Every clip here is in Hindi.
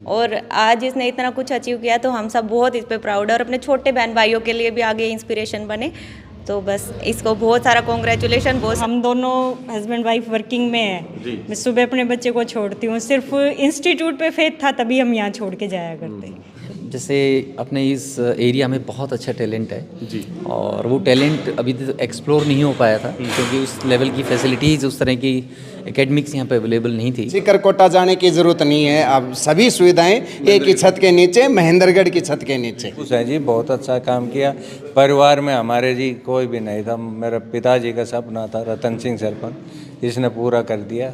और आज इसने इतना कुछ अचीव किया तो हम सब बहुत इस पे प्राउड है और अपने छोटे बहन भाइयों के लिए भी आगे इंस्पिरेशन बने। तो बस इसको बहुत सारा कॉन्ग्रेचुलेशन। बहुत हम दोनों हस्बैंड वाइफ वर्किंग में हैं। मैं सुबह अपने बच्चे को छोड़ती हूँ, सिर्फ इंस्टीट्यूट पे फेथ था तभी हम यहाँ छोड़ के जाया करते। जैसे अपने इस एरिया में बहुत अच्छा टैलेंट है जी, और वो टैलेंट अभी तक एक्सप्लोर नहीं हो पाया था क्योंकि उस लेवल की फैसिलिटीज़, उस तरह की एकेडमिक्स यहाँ पे अवेलेबल नहीं थी। सिकरकोटा जाने की ज़रूरत नहीं है, अब सभी सुविधाएं एक ही छत के नीचे, महेंद्रगढ़ की छत के नीचे। खुश है जी, बहुत अच्छा काम किया। परिवार में हमारे जी कोई भी नहीं था, मेरे पिताजी का सपना था रतन सिंह सरपंच, इसने पूरा कर दिया।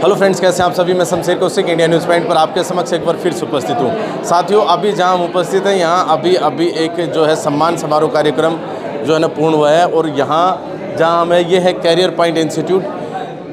हेलो फ्रेंड्स, कैसे हैं आप सभी। मैं Shamsher Kaushik India news point पर आपके समक्ष एक बार फिर से उपस्थित हूँ। साथियों, अभी जहाँ हम उपस्थित हैं यहाँ अभी एक जो है सम्मान समारोह कार्यक्रम जो है ना पूर्ण हुआ है, और यहाँ जहाँ हमें ये है कैरियर पॉइंट इंस्टीट्यूट,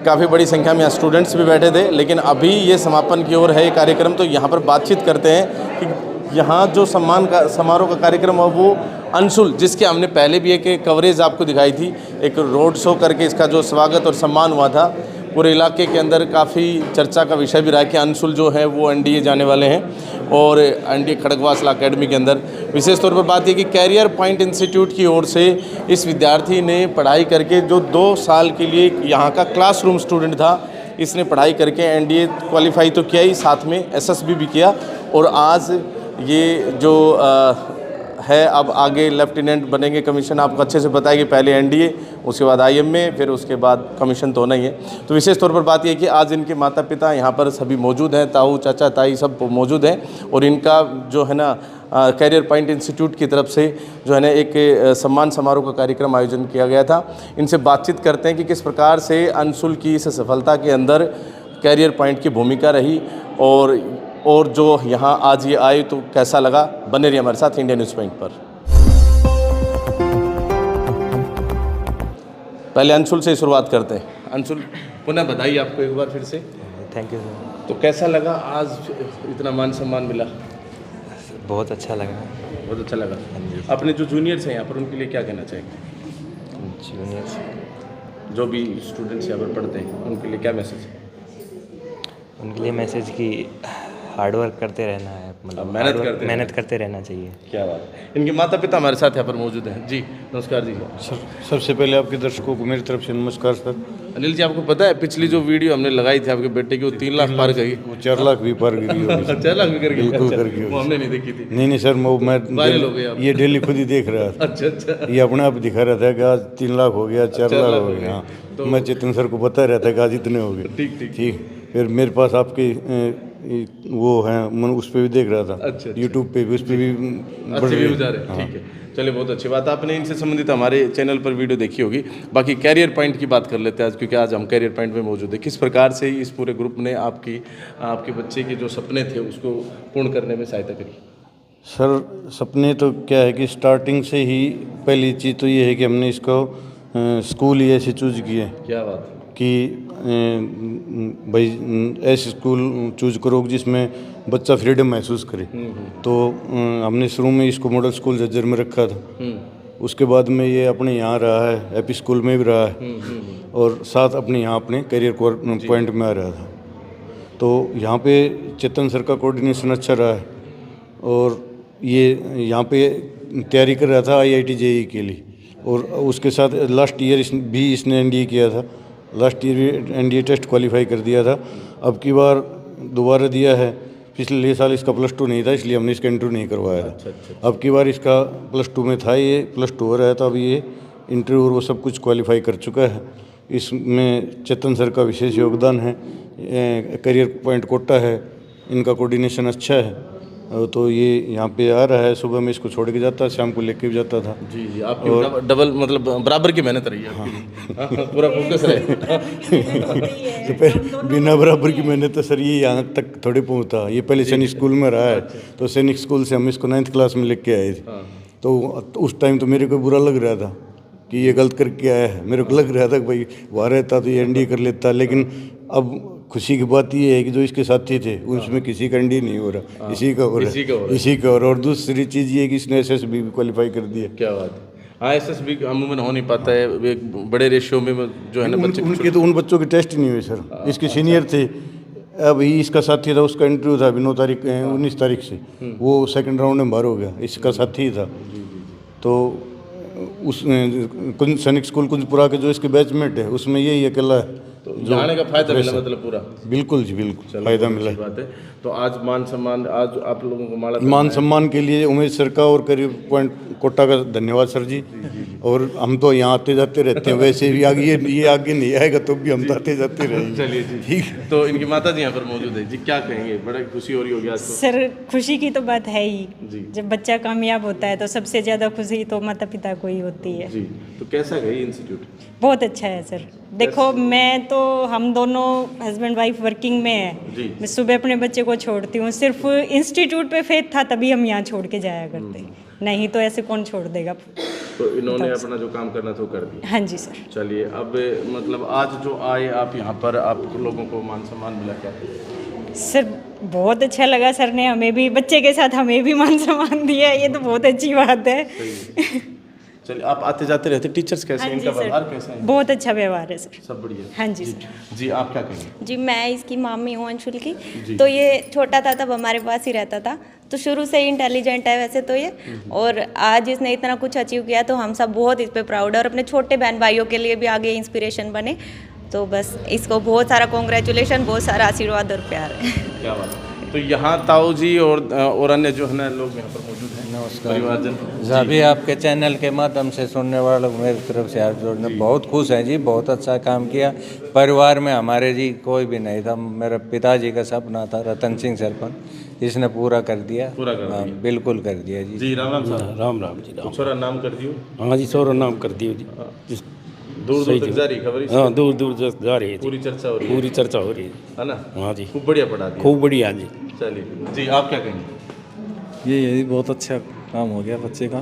काफ़ी बड़ी संख्या में यहाँ स्टूडेंट्स भी बैठे थे, लेकिन अभी ये समापन की ओर है ये कार्यक्रम। तो यहाँ पर बातचीत करते हैं कि यहाँ जो सम्मान का समारोह का कार्यक्रम है वो अंशुल, जिसके हमने पहले भी एक कवरेज आपको दिखाई थी, एक रोड शो करके इसका जो स्वागत और सम्मान हुआ था, पूरे इलाके के अंदर काफ़ी चर्चा का विषय भी रहा कि अंशुल जो है वो एनडीए जाने वाले हैं, और एनडीए खड़गवासला अकेडमी के अंदर विशेष तौर पर बात यह कि कैरियर पॉइंट इंस्टीट्यूट की ओर से इस विद्यार्थी ने पढ़ाई करके जो 2 साल के लिए यहाँ का क्लासरूम स्टूडेंट था, इसने पढ़ाई करके एनडीए क्वालिफाई तो किया ही, साथ में एसएसबी भी किया, और आज ये जो है अब आगे लेफ्टिनेंट बनेंगे। कमीशन आपको अच्छे से पता है कि पहले एनडीए, उसके बाद आईएमए, फिर उसके बाद कमीशन तो होना ही है। तो विशेष तौर पर बात यह कि आज इनके माता पिता यहाँ पर सभी मौजूद हैं, ताऊ चाचा ताई सब मौजूद हैं, और इनका जो है ना कैरियर पॉइंट इंस्टीट्यूट की तरफ से जो है ना एक सम्मान समारोह का कार्यक्रम आयोजन किया गया था। इनसे बातचीत करते हैं कि किस प्रकार से अंशुल की इस सफलता के अंदर कैरियर पॉइंट की भूमिका रही, और जो यहाँ आज ये आए तो कैसा लगा। बने रहिए हमारे साथ इंडिया न्यूज़ पॉइंट पर। पहले अंशुल से शुरुआत करते हैं। अंशुल, पुनः बधाई आपको एक बार फिर से। Thank you sir. तो कैसा लगा आज इतना मान सम्मान मिला? बहुत अच्छा लगा। बहुत अच्छा लगा। अपने जो जूनियर्स हैं यहाँ पर, उनके लिए क्या कहना चाहेंगे? जूनियर्स जो भी स्टूडेंट्स यहाँ पर पढ़ते हैं, उनके लिए क्या मैसेज है? उनके लिए मैसेज कि हार्ड वर्क करते रहना है, मतलब मेहनत करते रहना चाहिए। क्या बात है। इनके माता पिता हमारे साथ यहाँ पर मौजूद हैं। जी नमस्कार जी। सर, सबसे पहले आपके दर्शकों को मेरी तरफ से नमस्कार सर। अनिल जी, आपको पता है पिछली जो वीडियो हमने लगाई थी आपके बेटे की, वो 3 लाख पार गई? वो 4 लाख भी पार गई होगी। 4 लाख भी कर गई? बिल्कुल कर गई। वो हमने नहीं देखी थी। नहीं सर, मैं वायरल हो गया ये डेली खुद ही देख रहा था। अच्छा। ये अपने आप दिखा रहा था कि आज 3 लाख हो गया, 4 लाख हो गया। तो मैं चेतन सर को बता रहा था कि आज इतने हो गए। ठीक। फिर मेरे पास आपके वो हैं, मैं उस पर भी देख रहा था। अच्छा। यूट्यूब पे भी, उस पर भी अच्छे व्यूज आ रहे हैं। ठीक है, चलिए बहुत अच्छी बात। आपने इनसे संबंधित हमारे चैनल पर वीडियो देखी होगी। बाकी कैरियर पॉइंट की बात कर लेते हैं आज, क्योंकि आज हम कैरियर पॉइंट में मौजूद है। किस प्रकार से इस पूरे ग्रुप ने आपके बच्चे के जो सपने थे उसको पूर्ण करने में सहायता करी? सर, सपने तो क्या है कि स्टार्टिंग से ही पहली चीज़ तो ये है कि हमने इसको स्कूल ही ऐसे चूज किए। क्या बात कि भाई ऐसे स्कूल चूज करो जिसमें बच्चा फ्रीडम महसूस करे। तो हमने शुरू में इसको मॉडल स्कूल जज्जर में रखा था। उसके बाद में ये अपने यहाँ रहा है, एपी स्कूल में भी रहा है, और साथ अपने यहाँ अपने कैरियर पॉइंट में आ रहा था। तो यहाँ पे चेतन सर का कोऑर्डिनेशन अच्छा रहा है और ये यहाँ पे तैयारी कर रहा था IIT JEE के लिए और उसके साथ लास्ट ईयर भी इसने NDA किया था। लास्ट ईयर भी NDA टेस्ट क्वालिफाई कर दिया था। अब की बार दोबारा दिया है। पिछले साल इसका +2 नहीं था इसलिए हमने इसका इंटरव्यू नहीं करवाया था। अब की बार इसका +2 में था, ये +2 हो रहा है, तो अब ये इंटरव्यू और वो सब कुछ क्वालिफाई कर चुका है। इसमें चेतन सर का विशेष योगदान है। करियर पॉइंट कोटा है, इनका कोऑर्डिनेशन अच्छा है। तो ये यहाँ पे आ रहा है, सुबह में इसको छोड़ के जाता, शाम को लेके भी जाता था। जी जी, आपकी डबल मतलब बराबर की मेहनत रही है आपकी। पूरा फोकस रहे। तो फिर बिना बराबर की मेहनत तो सर ये यहाँ तक थोड़े पहुँचता। ये पहले सैनिक स्कूल में रहा है, तो सैनिक स्कूल से हम इसको 9th क्लास में लेके आए थे। तो उस टाइम तो मेरे को बुरा लग रहा था कि ये गलत करके आया है। मेरे को लग रहा था कि भाई वहाँ रहता तो ये NDA कर लेता, लेकिन अब खुशी की बात ये है कि जो इसके साथी थे उसमें किसी का NDA नहीं हो रहा, इसी का हो रहा है, इसी का हो रहा है। और दूसरी चीज़ ये है कि इसने SSB भी क्वालिफाई कर दिया। क्या बात है। हाँ, SSB अमूमन हो नहीं पाता है, एक बड़े रेशियो में जो है ना बच्चे। उनके तो उन बच्चों के टेस्ट ही नहीं हुए सर। इसके सीनियर थे, अभी इसका साथी था, उसका इंटरव्यू था अभी 19 तारीख से, वो सेकंड राउंड में बाहर हो गया। इसका साथी था। तो उस सैनिक स्कूल कुंजपुरा के जो इसके बैचमेट है उसमें यही अकेला है। तो जाने का फायदा मिला मतलब पूरा। बिल्कुल जी, बिल्कुल फायदा मिला। बात है। तो आज मान सम्मान, आज आप लोगों को मान सम्मान के लिए उमेश सर का और करियर पॉइंट कोटा का धन्यवाद सर जी। और हम तो यहाँ आते जाते रहते हैं, वैसे भी आगे ये आगे नहीं आएगा तो भी हम तो आते जाते रहेंगे। चलिए जी, ठीक। तो इनकी माता जी यहाँ पर मौजूद है जी, क्या कहेंगे? बड़ा खुशी हो रही होगी आज तो। सर खुशी की तो बात है ही। जब बच्चा कामयाब होता है तो सबसे ज़्यादा खुशी तो माता पिता को ही होती है जी। तो कैसा गई इंस्टीट्यूट? बहुत अच्छा है सर। देखो मैं तो, हम दोनों हस्बैंड वाइफ वर्किंग में है। मैं सुबह अपने बच्चे को छोड़ती हूँ, सिर्फ इंस्टीट्यूट पे फेथ था तभी हम यहाँ छोड़ के जाया करते, नहीं तो ऐसे कौन छोड़ देगा। तो इन्होंने अपना जो काम करना था वो कर दिया। हाँ जी सर। चलिए, अब मतलब आज जो आए आप यहाँ पर, आप लोगों को मान सम्मान मिला क्या? सर बहुत अच्छा लगा, सर ने हमें भी, बच्चे के साथ हमें भी मान सम्मान दिया, ये तो बहुत अच्छी बात है। चलिए, आप आते जाते रहते, टीचर्स कैसे हैं, इनका व्यवहार कैसा है? बहुत अच्छा व्यवहार है सर। सब बढ़िया। हाँ जी सर। जी, आप क्या कहेंगे? जी, मैं इसकी मामी हूँ अंशुल की। तो ये छोटा था तब हमारे पास ही रहता था, तो शुरू से ही इंटेलिजेंट है वैसे तो ये। और आज इसने इतना कुछ अचीव किया तो हम सब बहुत इस पे प्राउड है और अपने छोटे बहन भाइयों के लिए भी आगे इंस्पिरेशन बने। तो बस इसको बहुत सारा कॉन्ग्रेचुलेशन, बहुत सारा आशीर्वाद और प्यार है। क्या बात है। तो यहाँ ताऊ जी और अन्य जो है ना लोग यहाँ पर मौजूद हैं। नमस्कार परिवारजन। सभी आपके चैनल के माध्यम से सुनने वालों को मेरी तरफ से हाथ जोड़ने बहुत खुश हैं जी। बहुत अच्छा काम किया। परिवार में हमारे जी कोई भी नहीं था, मेरे पिताजी का सपना था रतन सिंह सरपंच, इसने पूरा कर दिया। बिल्कुल कर दिया जी। जी, राम राम साहब। राम राम जी। तो छोरा नाम कर दियो। हाँ जी, छोरा नाम कर दियो जी। दूर दूर तक जा रही खबर? हाँ, दूर दूर तक जा रही है। पूरी चर्चा हो रही है। पूरी चर्चा हो रही है ना? हाँ जी, खूब बढ़िया पढ़ा दिया। खूब बढ़िया जी। चलिए जी, आप क्या कहेंगे? ये बहुत अच्छा काम हो गया बच्चे का।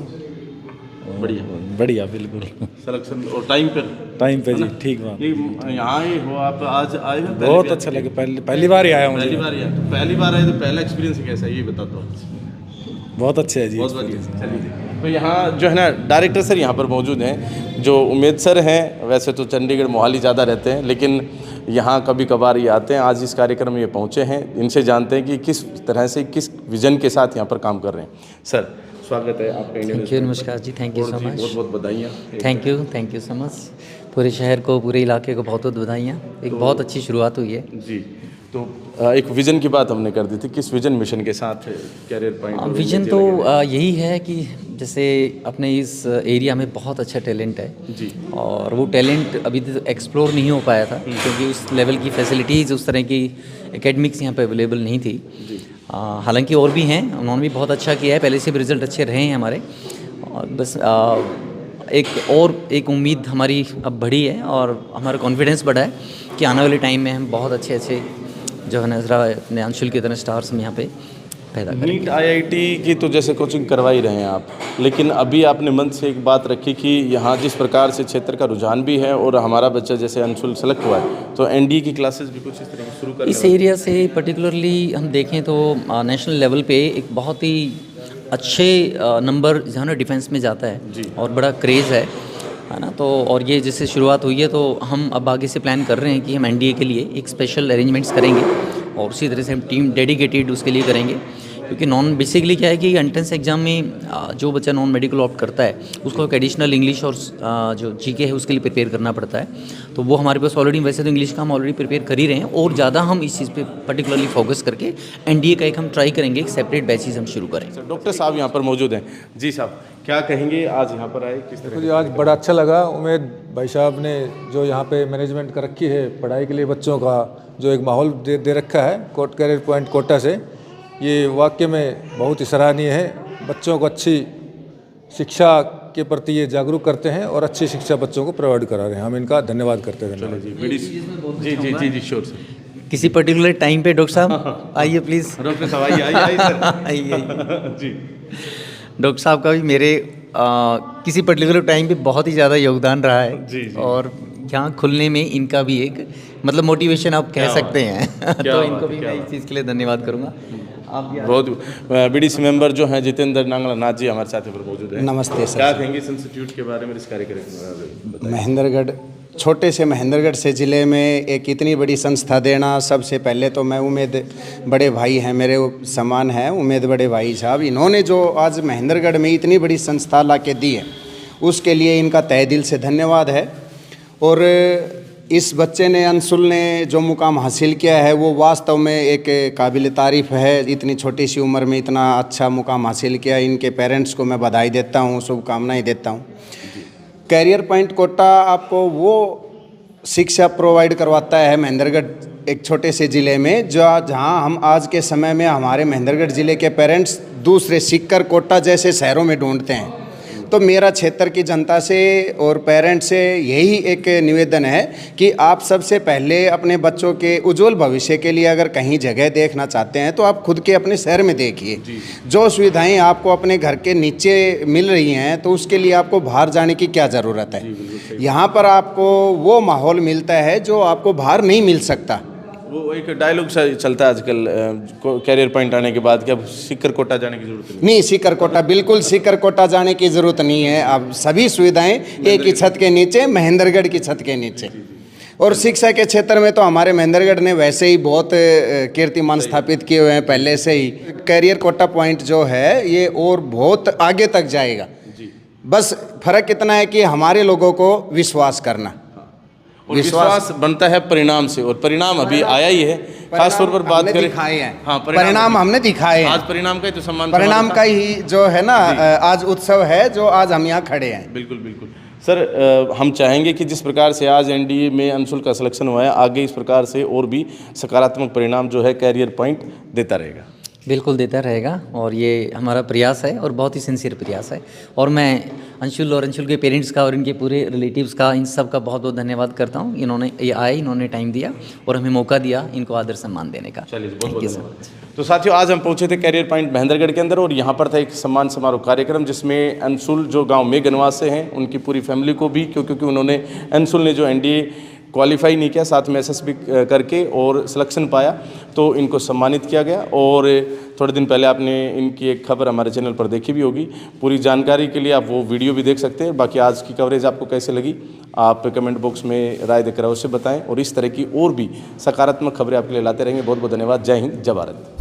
बढ़िया बढ़िया, बिल्कुल सिलेक्शन और टाइम पे जी, ठीक बात। यहाँ आए हो आप, आज आए हो? बहुत अच्छा लगे, पहली बार ही आया हूँ। पहली बार आए तो पहला एक्सपीरियंस कैसा है ये बता दो। बहुत अच्छे है जी। बहुत बढ़िया। चलिए, तो यहाँ जो है ना डायरेक्टर सर यहाँ पर मौजूद हैं, जो उमेद सर हैं। वैसे तो चंडीगढ़ मोहाली ज़्यादा रहते हैं, लेकिन यहाँ कभी कभार ये आते हैं। आज इस कार्यक्रम में ये पहुँचे हैं, इनसे जानते हैं कि किस तरह से, किस विज़न के साथ यहाँ पर काम कर रहे हैं। सर स्वागत है आपका इंडियन। थैंक यू, नमस्कार जी, थैंक यू सो मच। बहुत बहुत बधाइयाँ। Thank you so much. पूरे शहर को, पूरे इलाके को बहुत बहुत बधाइयाँ। एक बहुत अच्छी शुरुआत हुई है जी। तो एक विज़न की बात हमने कर दी थी, किस विज़न मिशन के साथ कैरियर पॉइंट? विज़न तो यही है कि जैसे अपने इस एरिया में बहुत अच्छा टैलेंट है जी, और वो टैलेंट अभी तो एक्सप्लोर नहीं हो पाया था क्योंकि उस लेवल की फैसिलिटीज़, उस तरह की एकेडमिक्स यहाँ पे अवेलेबल नहीं थी। हालांकि और भी हैं, उन्होंने भी बहुत अच्छा किया है, पहले से भी रिज़ल्ट अच्छे रहे हैं हमारे। और बस एक उम्मीद हमारी अब बढ़ी है और हमारा कॉन्फिडेंस बढ़ा है कि आने वाले टाइम में हम बहुत अच्छे जो है नजरा अपने अंशुल की तरह स्टार्स हम यहाँ पे पैदा करेंगे। नीट IIT की तो जैसे कोचिंग करवा ही रहे हैं आप, लेकिन अभी आपने मन से एक बात रखी कि यहाँ जिस प्रकार से क्षेत्र का रुझान भी है और हमारा बच्चा जैसे अंशुल सेलेक्ट हुआ है, तो NDA की क्लासेस भी कुछ इस तरह की शुरू करने इस एरिया से पर्टिकुलरली हम देखें तो नेशनल लेवल पे एक बहुत ही अच्छे नंबर जो है ना डिफेंस में जाता है और बड़ा क्रेज़ है ना। तो और ये जिससे शुरुआत हुई है, तो हम अब आगे से प्लान कर रहे हैं कि हम NDA के लिए एक स्पेशल अरेंजमेंट्स करेंगे और उसी तरह से हम टीम डेडिकेटेड उसके लिए करेंगे, क्योंकि बेसिकली क्या है कि एंट्रेंस एग्जाम में जो बच्चा नॉन मेडिकल ऑप्ट करता है उसको एक एडिशनल इंग्लिश और जो जीके है उसके लिए प्रिपेयर करना पड़ता है। तो वो हमारे पास ऑलरेडी, वैसे तो इंग्लिश का हम ऑलरेडी प्रिपेयर कर ही रहे हैं, और ज़्यादा हम इस चीज़ पे पर्टिकुलरली फोकस करके एनडीए का एक हम ट्राई करेंगे, एक सेपरेट बैचेज हम शुरू करें। डॉक्टर साहब यहाँ पर मौजूद हैं। जी साहब, क्या कहेंगे, आज यहाँ पर आए किस तरह? मुझे आज बड़ा अच्छा लगा। उमेद भाई साहब ने जो यहाँ पे मैनेजमेंट कर रखी है पढ़ाई के लिए, बच्चों का जो एक माहौल दे रखा है कैरियर पॉइंट कोटा से, ये वाकई में बहुत ही सराहनीय है। बच्चों को अच्छी शिक्षा के प्रति ये जागरूक करते हैं और अच्छी शिक्षा बच्चों को प्रोवाइड करा रहे हैं। हम इनका धन्यवाद करते हैं। जी श्योर सर। किसी पर्टिकुलर टाइम पे डॉक्टर साहब आइए प्लीज़। डॉक्टर साहब आइए सर। आइए जी। डॉक्टर साहब का भी मेरे किसी पर्टिकुलर टाइम पे बहुत ही ज़्यादा योगदान रहा है। जी। और यहाँ खुलने में इनका भी एक मतलब मोटिवेशन आप कह सकते हैं। तो इनको भी मैं इस चीज़ के लिए धन्यवाद करूँगा। आप बहुत बीडीसी मेंबर जो हैं जितेंद्र नांगला जी हमारे साथ पर मौजूद हैं। नमस्ते सर। क्या कहेंगे इस इंस्टीट्यूट के बारे में, इस कार्यक्रम के? महेंद्रगढ़, छोटे से महेंद्रगढ़ से ज़िले में एक इतनी बड़ी संस्था देना, सबसे पहले तो मैं उमेद बड़े भाई हैं, मेरे समान हैं उमेद बड़े भाई साहब, इन्होंने जो आज महेंद्रगढ़ में इतनी बड़ी संस्था ला के दी है उसके लिए इनका तहे दिल से धन्यवाद है। और इस बच्चे ने, अंशुल ने जो मुकाम हासिल किया है वो वास्तव में एक काबिल तारीफ़ है। इतनी छोटी सी उम्र में इतना अच्छा मुकाम हासिल किया, इनके पेरेंट्स को मैं बधाई देता हूँ, शुभकामनाएं देता हूँ। कैरियर पॉइंट कोटा आपको वो शिक्षा प्रोवाइड करवाता है महेंद्रगढ़ एक छोटे से ज़िले में, जहाँ हम आज के समय में हमारे महेंद्रगढ़ ज़िले के पेरेंट्स दूसरे सीकर, कोटा जैसे शहरों में ढूंढते हैं। तो मेरा क्षेत्र की जनता से और पेरेंट्स से यही एक निवेदन है कि आप सबसे पहले अपने बच्चों के उज्जवल भविष्य के लिए अगर कहीं जगह देखना चाहते हैं तो आप खुद के अपने शहर में देखिए। जो सुविधाएं आपको अपने घर के नीचे मिल रही हैं तो उसके लिए आपको बाहर जाने की क्या ज़रूरत है। यहाँ पर आपको वो माहौल मिलता है जो आपको बाहर नहीं मिल सकता। वो एक डायलॉग चलता है आजकल कैरियर पॉइंट आने के बाद कि अब सीकर कोटा जाने की जरूरत नहीं। सीकर कोटा, बिल्कुल सीकर कोटा जाने की ज़रूरत नहीं है। अब सभी सुविधाएं एक ही छत के नीचे, महेंद्रगढ़ की छत के नीचे। और शिक्षा के क्षेत्र में तो हमारे महेंद्रगढ़ ने वैसे ही बहुत कीर्तिमान स्थापित किए हुए हैं पहले से ही। कैरियर कोटा पॉइंट जो है ये और बहुत आगे तक जाएगा। बस फर्क इतना है कि हमारे लोगों को विश्वास करना, और विश्वास बनता है परिणाम से, और परिणाम अभी आया ही है। खास तौर पर बात करें, हाँ, परिणाम हमने दिखाए हैं। आज परिणाम का ही तो सम्मान, परिणाम का ही जो है ना आज उत्सव है जो आज हम यहाँ खड़े हैं। बिल्कुल बिल्कुल सर। हम चाहेंगे कि जिस प्रकार से आज एनडीए में अंशुल का सिलेक्शन हुआ है, आगे इस प्रकार से और भी सकारात्मक परिणाम जो है कैरियर पॉइंट देता रहेगा। बिल्कुल देता रहेगा, और ये हमारा प्रयास है और बहुत ही सिंसियर प्रयास है। और मैं अंशुल और अंशुल के पेरेंट्स का और इनके पूरे रिलेटिव्स का, इन सब का बहुत बहुत धन्यवाद करता हूँ। इन्होंने ये आए, इन्होंने टाइम दिया और हमें मौका दिया इनको आदर सम्मान देने का। चलिए, बहुत बहुत धन्यवाद। तो साथियों, आज हम पहुंचे थे कैरियर पॉइंट महेंद्रगढ़ के अंदर, और यहाँ पर था एक सम्मान समारोह कार्यक्रम जिसमें अंशुल जो गाँव मेघनवास से हैं उनकी पूरी फैमिली को भी, क्योंकि उन्होंने, अंशुल ने जो एनडीए क्वालिफाई नहीं किया, साथ में एसएसबी करके और सिलेक्शन पाया, तो इनको सम्मानित किया गया। और थोड़े दिन पहले आपने इनकी एक खबर हमारे चैनल पर देखी भी होगी। पूरी जानकारी के लिए आप वो वीडियो भी देख सकते हैं। बाकी आज की कवरेज आपको कैसे लगी आप कमेंट बॉक्स में राय देकर अवश्य बताएं, और इस तरह की और भी सकारात्मक खबरें आपके लिए लाते रहेंगे। बहुत बहुत धन्यवाद। जय हिंद, जय भारत।